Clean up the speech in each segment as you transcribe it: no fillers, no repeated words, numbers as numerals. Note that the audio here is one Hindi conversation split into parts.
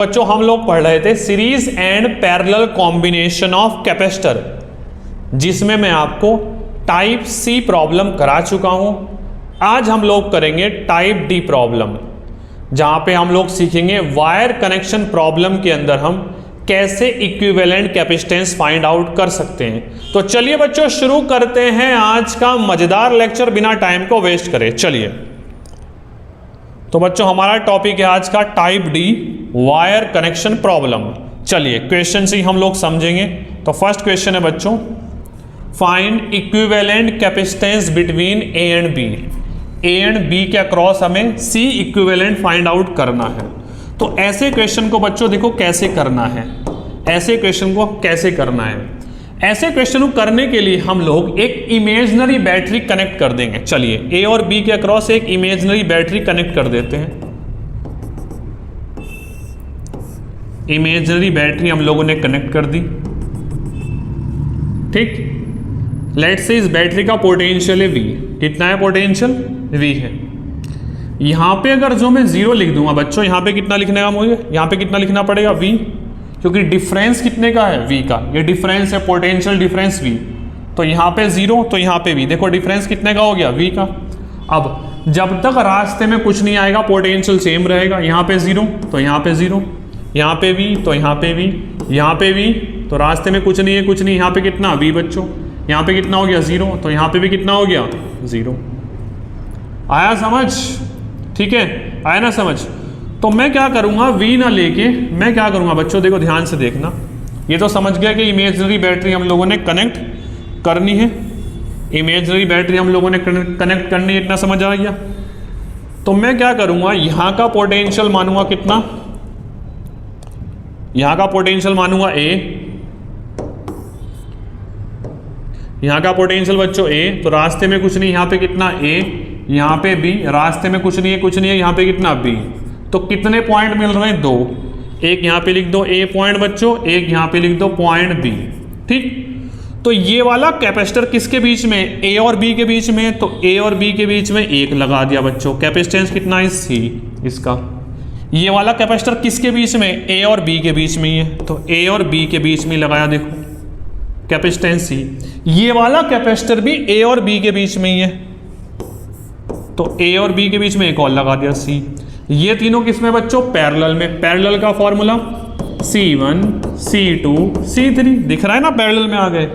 बच्चों हम लोग पढ़ रहे थे series and parallel combination of capacitor, जिसमें मैं आपको टाइप सी प्रॉब्लम करा चुका हूं। आज हम लोग करेंगे टाइप डी प्रॉब्लम, जहां पे हम लोग सीखेंगे वायर कनेक्शन प्रॉब्लम के अंदर हम कैसे इक्विवेलेंट कैपेसिटेंस फाइंड आउट कर सकते हैं। तो चलिए बच्चों शुरू करते हैं आज का मजेदार लेक्चर बिना टाइम को वेस्ट करे। चलिए तो बच्चों हमारा टॉपिक है आज का type D wire connection problem. चलिए क्वेश्चन से ही हम लोग समझेंगे। तो फर्स्ट क्वेश्चन है बच्चों, find equivalent capacitance between A and B. A and B के अक्रॉस हमें सी इक्विवेलेंट फाइंड आउट करना है। तो ऐसे क्वेश्चन को बच्चों देखो कैसे करना है, ऐसे क्वेश्चन को कैसे करना है। ऐसे क्वेश्चन को करने के लिए हम लोग एक इमेजिनरी बैटरी कनेक्ट कर देंगे। चलिए ए और बी के अक्रॉस एक इमेजिनरी बैटरी कनेक्ट कर देते हैं। इमेजिनरी बैटरी हम लोगों ने कनेक्ट कर दी, ठीक। लेट्स से इस बैटरी का पोटेंशियल है V। कितना है पोटेंशियल? V है। यहां पे अगर जो मैं 0 लिख दूंगा बच्चों, यहां पे कितना लिखने का मुझे, यहां पे कितना लिखना पड़ेगा? V, क्योंकि डिफरेंस कितने का है? V का। ये डिफरेंस है पोटेंशियल डिफरेंस V। तो यहां पे 0 तो यहां पे V। देखो डिफरेंस कितने का हो गया? V का। अब जब तक रास्ते में कुछ नहीं आएगा पोटेंशियल सेम रहेगा। यहां पे 0 तो यहां पे 0, यहाँ पे भी तो यहाँ पे भी, यहाँ पे भी तो रास्ते में कुछ नहीं है, कुछ नहीं। यहाँ पे कितना V बच्चों, यहाँ पे कितना हो गया 0, तो यहाँ पे भी कितना हो गया 0। आया समझ? ठीक है, आया ना समझ? तो मैं क्या करूँगा, V ना लेके मैं क्या करूँगा बच्चों, देखो ध्यान से देखना। ये तो समझ गया कि इमेजिनरी बैटरी हम लोगों ने कनेक्ट करनी है। इमेजिनरी बैटरी हम लोगों ने कनेक्ट करनी है, इतना समझ आ गया। तो मैं क्या करूँगा, यहाँ का पोटेंशियल मानूंगा कितना, यहां का पोटेंशियल मानूंगा A। यहां का पोटेंशियल बच्चों A, तो रास्ते में कुछ नहीं, यहां पे कितना A, यहां पे B, रास्ते में कुछ नहीं है, कुछ नहीं है, यहां पे कितना B। तो कितने पॉइंट मिल रहे हैं? 2। एक यहां पे लिख दो A पॉइंट बच्चों, एक यहां पे लिख दो पॉइंट B, ठीक। तो ये वाला कैपेसिटर किसके बीच में? A और B के बीच में। तो A और B के बीच में 1 लगा दिया बच्चों। कैपेसिटेंस कितना है? C इसका। ये वाला कैपेसिटर किसके बीच में? A और B के बीच में ही है। तो A और B के बीच में लगाया, देखो कैपेसिटेंस C। ये वाला कैपेसिटर भी A और B के बीच में ही है, तो A और B के बीच में एक और लगा दिया C। ये तीनों किसमें बच्चों? पैरेलल में। पैरेलल का फॉर्मूला C1 C2 C3, दिख रहा है ना, पैरेलल में आ गए।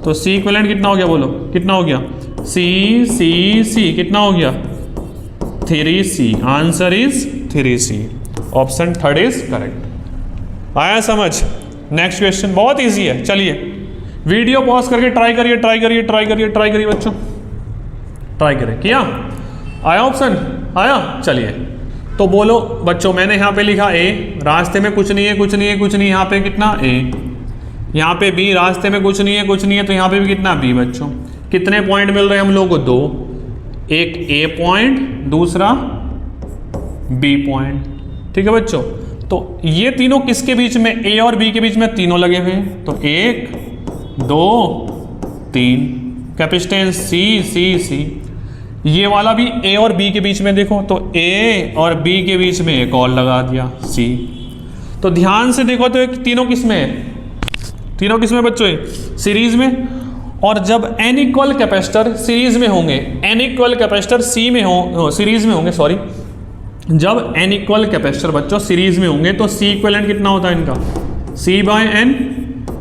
तो C इक्विवेलेंट कितना हो गया, बोलो कितना हो गया? C C C कितना हो गया? 3C। Answer is 3C। Option third is correct. आया समझ? नेक्स्ट क्वेश्चन बहुत इजी है। चलिए वीडियो पॉज करके ट्राई करिए, ट्राई करिए, ट्राई करिए, ट्राई करिए बच्चों, ट्राई करें। किया? आया ऑप्शन? आया? चलिए तो बोलो बच्चों, मैंने यहाँ पे लिखा A, रास्ते में कुछ नहीं है, कुछ नहीं है, कुछ नहीं। यहाँ पे कितना A, यहाँ पे B, रास्ते में कुछ नहीं है, कुछ नहीं है, तो यहाँ पे भी कितना B बच्चों। कितने पॉइंट मिल रहे हैं हम लोग को? 2। एक A पॉइंट, दूसरा B पॉइंट, ठीक है बच्चों। तो ये तीनों किसके बीच में? A और B के बीच में तीनों लगे हुए हैं। तो 1 2 3, कैपेसिटेंस C C C। ये वाला भी A और B के बीच में, देखो तो A और B के बीच में एक और लगा दिया C। तो ध्यान से देखो तो तीनों किस में है? तीनों किस में बच्चों? सीरीज में। और जब n इक्वल कैपेसिटर सीरीज में होंगे, n इक्वल कैपेसिटर C में हो, सीरीज में होंगे, सॉरी, जब n इक्वल कैपेसिटर बच्चों सीरीज में होंगे तो C इक्विवेलेंट कितना होता है इनका? C बाय n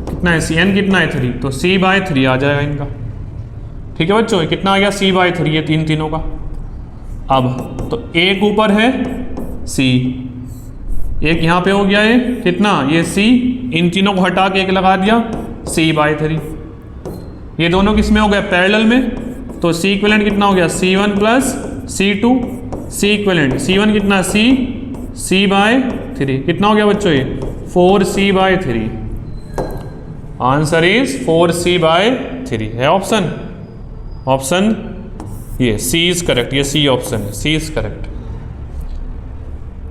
कितना है? C n कितना है? 3, तो C बाय 3 आ जाएगा इनका, ठीक है बच्चों। कितना आ गया? C बाय 3, ये तीनों का। अब तो एक ऊपर है C, एक यहाँ पे हो गया है कितना? ये C। इन तीनों को हटा के एक लगा दिया C बाय 3। ये दोनों किस में हो गया? पैरेलल में। तो C इक्विवेलेंट कितना हो गया? C1 plus C2। C equivalent C1 कितना? C बाय 3 कितना हो गया बच्चों? ये 4C bye 3। Answer is 4C bye 3 है ऑप्शन। ऑप्शन ये C इज करेक्ट, ये C ऑप्शन है, C is correct.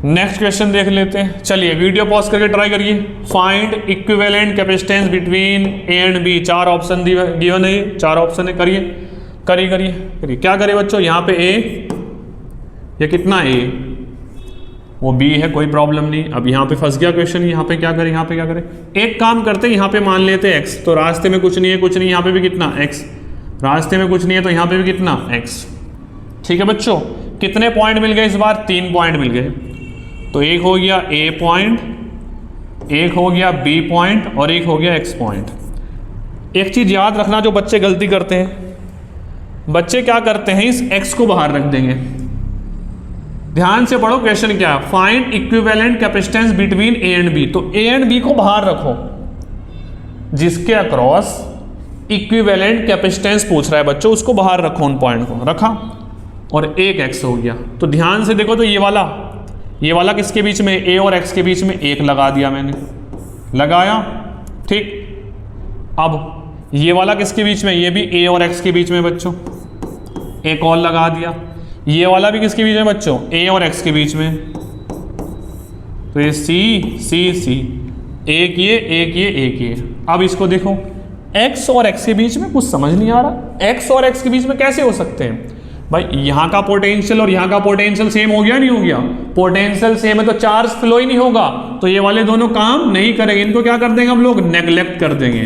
Next question देख लेते हैं। चलिए वीडियो पॉज करके ट्राई करिए। Find equivalent capacitance between A and B। 4 option given है, 4 ऑप्शन है। करिए करिए करिए करिए। क्या करें बच्चों? यहाँ पे A, ये कितना A, वो बी है, कोई प्रॉब्लम नहीं। अब यहाँ पे फंस गया क्वेश्चन, यहाँ पे क्या करें, यहाँ पे क्या करें? एक काम करते हैं, यहाँ पे मान लेते हैं एक्स, तो रास्ते में कुछ नहीं है, कुछ नहीं, यहाँ पे भी कितना एक्स, रास्ते में कुछ नहीं है तो यहाँ पे भी कितना एक्स। ठीक है बच्चों, कितने पॉइंट मिल गए इस बार? 3 पॉइंट मिल गए। तो एक हो गया ए पॉइंट, एक हो गया बी पॉइंट और एक हो गया एक्स पॉइंट। एक चीज याद रखना, जो बच्चे गलती करते हैं, बच्चे क्या करते हैं, इस एक्स को बाहर रख देंगे। ध्यान से पढ़ो क्वेश्चन क्या है, find equivalent capacitance between A and B. तो ए एंड बी को बाहर रखो, जिसके अक्रॉस इक्विवेलेंट कैपेसिटेंस पूछ रहा है बच्चों, उसको बाहर रखो, उन पॉइंट को रखा और एक एक्स हो गया। तो ध्यान से देखो, तो ये वाला किसके बीच में, ए और एक्स के बीच में एक लगा दिया मैंने, लगाया, ठीक। अब ये वाला किसके बीच में, ये भी ए और एक्स के बीच में बच्चों, एक और लगा दिया। ये वाला भी किसके बीच में बच्चों, ए और एक्स के बीच में, तो ये सी सी सी, एक ये एक ये एक ये। अब इसको देखो, एक्स और एक्स के बीच में कुछ समझ नहीं आ रहा, एक्स और एक्स के बीच में कैसे हो सकते हैं भाई? यहाँ का पोटेंशियल और यहाँ का पोटेंशियल सेम हो गया, नहीं हो गया? पोटेंशियल सेम है तो चार्ज फ्लो ही नहीं होगा, तो ये वाले दोनों काम नहीं करेंगे। इनको क्या कर देंगे हम लोग, नेग्लेक्ट कर देंगे,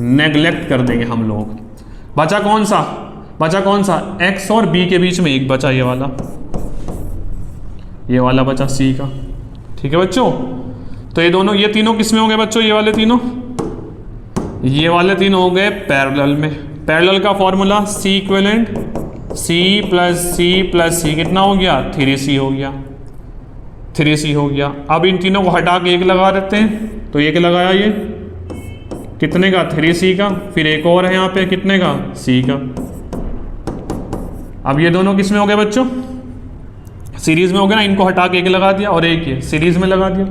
नेग्लेक्ट कर देंगे हम लोग। बचा कौन सा, बचा कौन सा, एक्स और बी के बीच में एक बचा, ये वाला बचा सी का। ठीक है बच्चों, तो ये दोनों, ये तीनों किस में हो गए बच्चों, ये वाले तीनों, ये वाले तीनों हो गए पैरेलल में। पैरेलल का formula C equivalent, C plus C कितना हो गया, 3c हो गया, 3c हो गया। अब इन तीनों को हटा के एक लगा देते हैं, तो एक लगाया ये कितने का, 3c का, फिर एक और है यहाँ पे कितने का, c का। अब ये दोनों किस में हो गए बच्चों, सीरीज में हो गए ना, इनको हटा के एक लगा दिया और एक ये सीरीज में लगा दिया,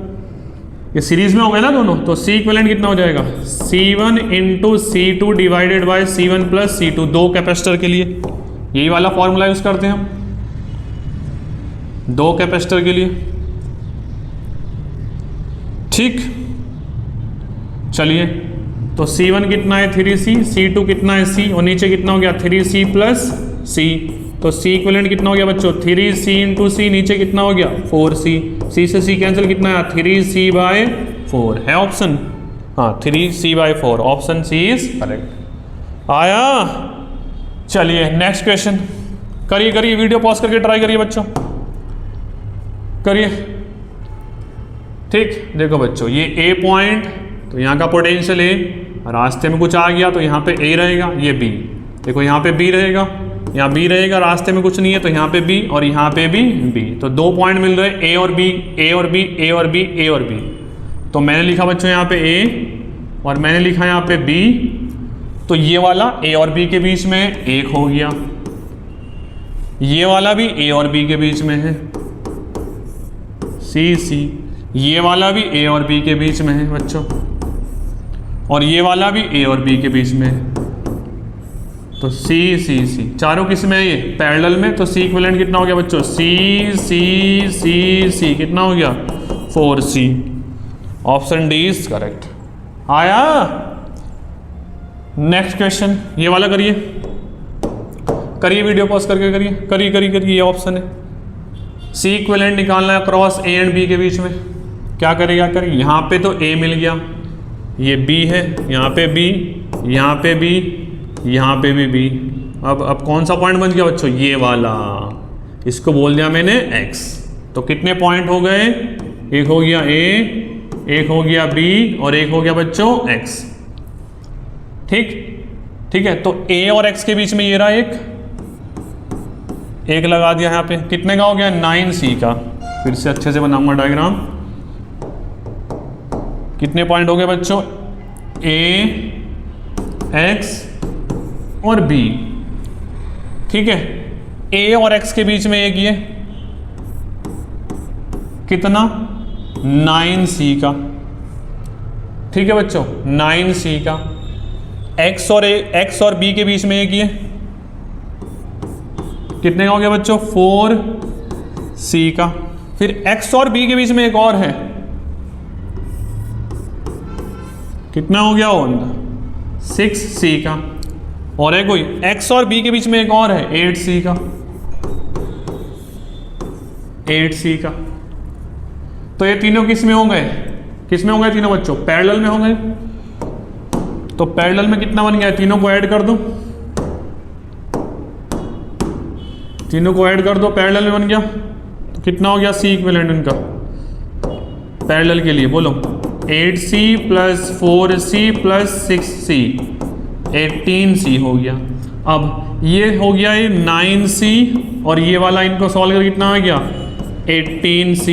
ये सीरीज में हो गए ना दोनों। तो सी इक्विवेलेंट कितना हो जाएगा, C1 into C2 divided by C1 plus C2, 2 capacitor के लिए यही वाला फॉर्मूला यूज करते हैं हम, 2 कैपेसिटर के लिए। ठीक, चलिए, तो C1 कितना है 3c, C2 कितना है c, और नीचे कितना हो गया 3c प्लस c। तो C इक्विवेलेंट कितना हो गया बच्चों, 3c इंटू c, नीचे कितना हो गया 4c, c से c कैंसिल, कितना है 3c बाय 4 है ऑप्शन, हाँ 3c by 4, option C is correct. आया, चलिए नेक्स्ट क्वेश्चन करिए, करिए वीडियो पॉज करके ट्राई करिए बच्चों, करिए। ठीक, देखो बच्चों, ये ए पॉइंट, तो यहाँ का पोटेंशियल ए, रास्ते में कुछ आ गया तो यहाँ पे ए रहेगा, ये बी, देखो यहाँ पे बी रहेगा, यहाँ बी रहेगा, रास्ते में कुछ नहीं है तो यहाँ पे बी और यहाँ पे भी बी। तो 2 पॉइंट मिल रहे, ए और बी, ए और बी, ए और बी, ए और बी। तो मैंने लिखा बच्चों यहाँ पे ए और मैंने लिखा यहाँ पे बी, तो ये वाला ए और बी के बीच में एक हो गया, ये वाला भी ए और बी के बीच में है, सी सी, ये वाला भी ए और बी के बीच में है बच्चों, और ये वाला भी ए और बी के बीच में है, तो सी सी सी, चारों किस में है ये, पैरेलल में। तो सी इक्विवेलेंट कितना हो गया बच्चों, सी सी सी सी, कितना हो गया 4c, option D is correct. आया, नेक्स्ट क्वेश्चन ये वाला करिए, करिए वीडियो पॉज करके करिए, करिए करिए करिए, ये ऑप्शन है। सी इक्विवेलेंट निकालना है क्रॉस ए एंड बी के बीच में, क्या करेगा, करिए। यहाँ पे तो ए मिल गया, ये बी है, यहाँ पे बी, यहाँ पे बी, यहाँ पे भी बी। अब कौन सा पॉइंट बन गया बच्चों, ये वाला, इसको बोल दिया मैंने x। तो कितने पॉइंट हो गए, एक हो गया a, एक हो गया b और एक हो गया बच्चों x। ठीक, ठीक है, तो a और x के बीच में ये रहा एक लगा दिया यहाँ पे, कितने का हो गया 9c का। फिर से अच्छे से बनाऊंगा डायग्राम, कितने पॉइंट हो गए बच्चों, a, x और b। ठीक है, a और x के बीच में एक ये कितना 9c का। ठीक है बच्चों, 9c का। x और b के बीच में एक ये कितने का हो गया बच्चों 4c का। फिर x और b के बीच में एक और है, कितना हो गया 6c का। और है कोई x और b के बीच में एक और है 8c का, 8c का। तो ये तीनों किस में हो गए, किस में हो गए तीनों बच्चों, पैरेलल में हो गए। तो पैरेलल में कितना बन गया, तीनों को ऐड कर दो, तीनों को ऐड कर दो, पैरेलल में बन गया। तो कितना हो गया सी इक्विवेलेंट इनका पैरेलल के लिए, बोलो 8c plus 4c plus 6c 18c हो गया। अब ये हो गया ये 9c और ये वाला इनको सॉल्व कर कितना आ गया 18c,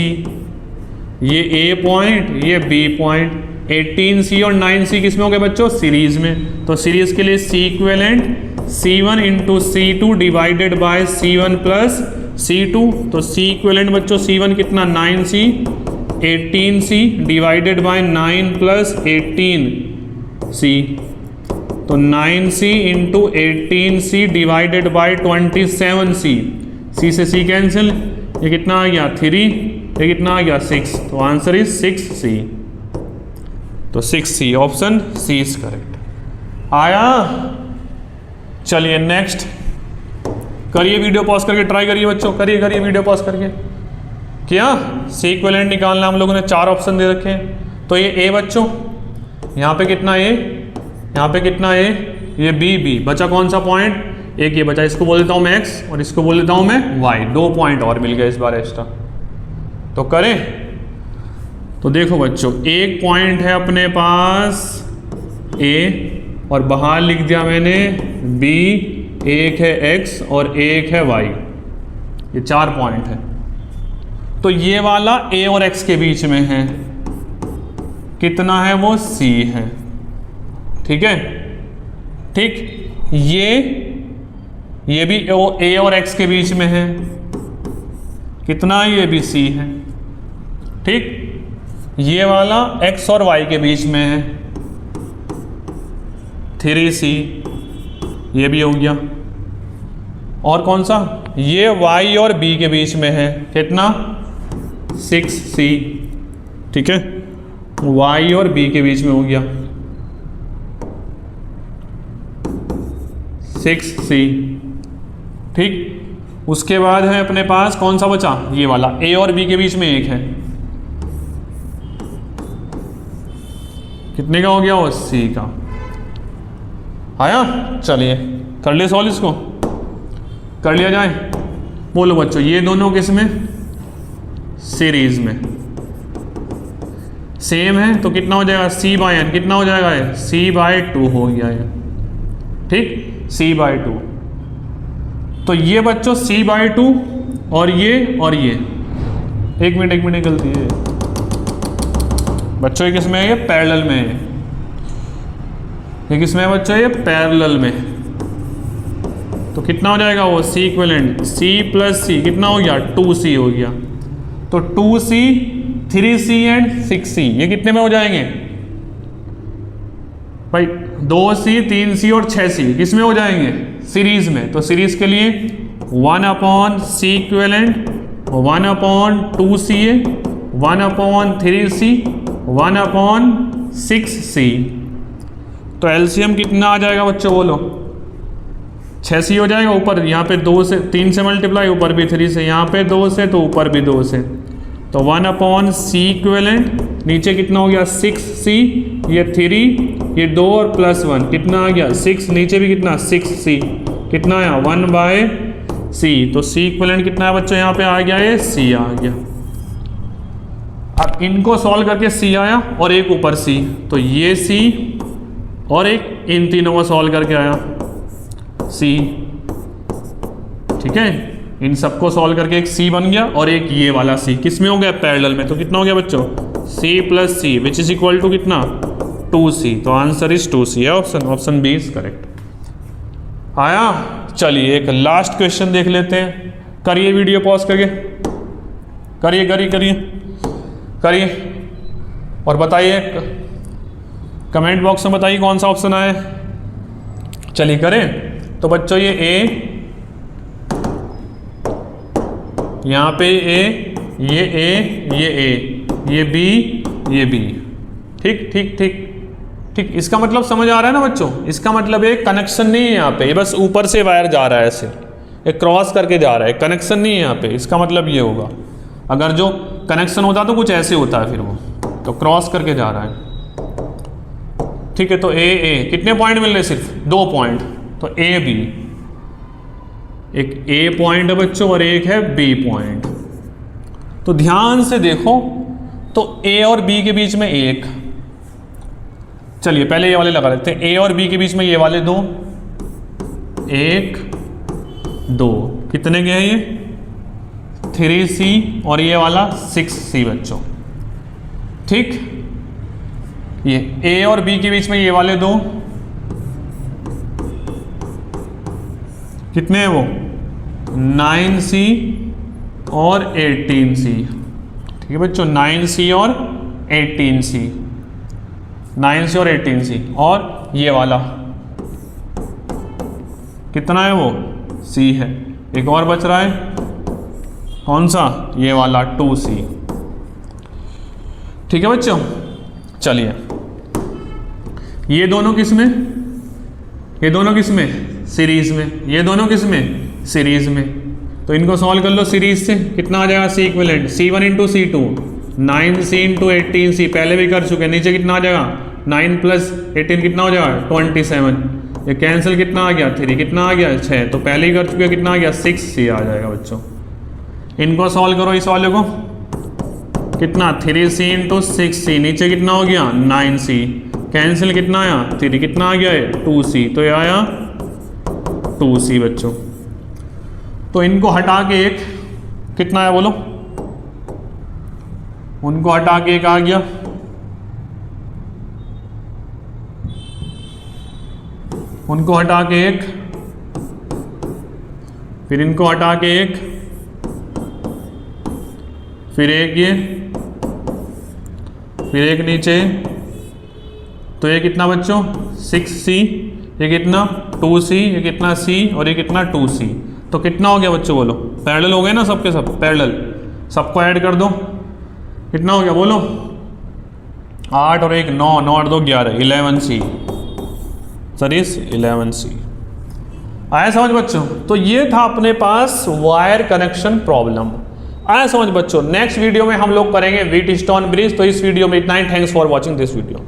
ये a पॉइंट ये b पॉइंट, 18c और 9c किस में हो गए बच्चों, सीरीज में। तो सीरीज के लिए C equivalent C1 into C2 divided by C1 plus C2। तो सी इक्विवेलेंट बच्चों C1 कितना 9c, 18c divided by 9 plus 18c, तो 9c into 18c divided by 27c, c से c कैंसिल, ये कितना आ गया 3, ये कितना आ गया 6, तो आंसर इज 6c। तो 6c option C is correct. आया, चलिए नेक्स्ट, करिए वीडियो पॉज करके, ट्राई करिए बच्चों, करिए करिए वीडियो पॉज करके। क्या सी इक्विवेलेंट निकालना, हम लोगों ने 4 ऑप्शन दे रखे हैं। तो ये ए बच्चों, यहाँ पे कितना ए, यहाँ पे कितना ए, ये बी, बचा कौन सा पॉइंट, एक ये बचा, इसको बोल देता हूँ मैं एक्स और इसको बोल देता हूँ मैं वाई, 2 पॉइंट और मिल गए इस बार एक्स्ट्रा। तो करें, तो देखो बच्चों एक पॉइंट है अपने पास ए और बाहर लिख दिया मैंने b, एक है x और एक है y, ये 4 पॉइंट है। तो ये वाला a और x के बीच में है, कितना है वो c है, ठीक है, ठीक। ये भी a और x के बीच में है, कितना, ये भी c है, ठीक। ये वाला x और y के बीच में है 3c, ये भी हो गया। और कौन सा, ये y और b के बीच में है, कितना 6c, ठीक है, y और b के बीच में हो गया 6c, ठीक। उसके बाद है अपने पास कौन सा बचा, ये वाला a और b के बीच में एक है, कितने का हो गया वो c का। आया, चलिए कर लिया सॉल्व, इसको कर लिया जाए। बोलो बच्चों ये दोनों किस में, सीरीज में, सेम है, तो कितना हो जाएगा c बाय n, कितना हो जाएगा ये c/2 हो गया ये, ठीक, c/2। तो ये बच्चों c/2 और ये, एक मिनट गलती है बच्चों, ये किस में है, ये पैरेलल में है, ये किस में है बच्चों, ये पैरेलल में। तो कितना हो जाएगा वो C equivalent, c plus c कितना हो गया 2c हो गया। तो 2c 3c एंड 6c ये कितने में हो जाएंगे भाई, 2c 3c और 6c किस में हो जाएंगे, सीरीज में। तो सीरीज के लिए 1/c equivalent, 1/2ca, 1/3c, 1/6c। तो एलसीएम कितना आ जाएगा बच्चों, बोलो 6c हो जाएगा, ऊपर यहाँ पे 2 से 3 से मल्टीप्लाई, ऊपर भी 3 से, यहाँ पे 2 से तो ऊपर भी 2 से। तो 1/c इक्विवेलेंट, नीचे कितना हो गया 6c, ये 3, ये 2 और प्लस 1 कितना आ गया 6, नीचे भी कितना 6c, कितना आया 1/c। तो c इक्विवेलेंट कितना है बच्चों, यहाँ पे आ गया ये c आ गया। अब इनको सॉल्व करके c आया और एक ऊपर c, तो ये c और एक इन तीनों को सॉल्व करके आया c, ठीक है। इन सबको सॉल्व करके एक c बन गया और एक ये वाला c किस में हो गया, पैरेलल में। तो कितना हो गया बच्चों c plus c which is equal to कितना 2c। तो आंसर इज 2c है ऑप्शन बी इज करेक्ट। आया, चलिए एक लास्ट क्वेश्चन देख लेते हैं। करिए वीडियो पॉज करके, करिए और बताइए, कमेंट बॉक्स में बताइए कौन सा ऑप्शन आया। चलिए करें। तो बच्चों ये ए, यहाँ पे ए, ये ए, ये बी, ये बी, ठीक। इसका मतलब समझ आ रहा है ना बच्चों, इसका मतलब एक कनेक्शन नहीं है यहाँ पे, ये बस ऊपर से वायर जा रहा है ऐसे, एक क्रॉस करके जा रहा है, कनेक्शन नहीं है यहाँ पे। इसका मतलब ये होगा, अगर जो कनेक्शन होता तो कुछ ऐसे होता है, फिर वो तो क्रॉस करके जा रहा है। ठीक है, तो ए कितने पॉइंट मिल रहे हैं? सिर्फ 2 पॉइंट। तो ए बी, एक ए पॉइंट है बच्चों और एक है बी पॉइंट। तो ध्यान से देखो, तो ए और बी के बीच में एक, चलिए पहले ये वाले लगा लेते हैं। ए और बी के बीच में ये वाले 2, 1 2, कितने के हैं ये? 3C और ये वाला 6C बच्चों। ठीक, ये ए और बी के बीच में ये वाले 2, कितने हैं वो? 9C और 18C। ठीक है बच्चों, 9C और 18C, 9C और 18C। और ये वाला कितना है? वो C है। एक और बच रहा है, कौन सा? ये वाला 2C। ठीक है बच्चों, चलिए ये दोनों किस में? ये दोनों किस में? सीरीज में। ये दोनों किस में? सीरीज में। तो इनको सॉल्व कर लो सीरीज से, कितना आ जाएगा? C equivalent C1 into C2, 9C into 18C, पहले भी कर चुके। नीचे कितना आ जाएगा? 9 प्लस 18 कितना हो जाएगा? 27। ये कैंसिल कितना आ गया? 3, कितना आ गया? 6। तो पहले ही कर चुके, कितना आ गया? 6C आ जाएगा बच्चों। इनको सॉल्व करो, इस वाले को, कितना? 3C इंटू 6C, नीचे कितना हो गया? 9C, कैंसिल कितना आया? 3, कितना आ गया है? 2C, तो ये आया 2C बच्चों। तो इनको हटा के एक, कितना है बोलो? उनको हटा के एक आ गया, उनको हटा के एक, फिर इनको हटा के एक, फिर एक ये, फिर एक नीचे। तो ये कितना बच्चों? 6C, ये कितना? 2C, ये कितना? C, और ये कितना? 2C। तो कितना हो गया बच्चों बोलो? पैरेलल हो गए ना सबके सब, पैरेलल। सबको ऐड कर दो, कितना हो गया बोलो? 8 और 1 9, 9 और 2 11, 11C। सर 11C आया समझ बच्चों? तो ये था अपने पास वायर कनेक्शन प्रॉब्लम। आया समझ बच्चों? नेक्स्ट वीडियो में हम लोग करेंगे व्हीटस्टोन ब्रिज। तो इस वीडियो में इतना ही। Thanks for watching this video.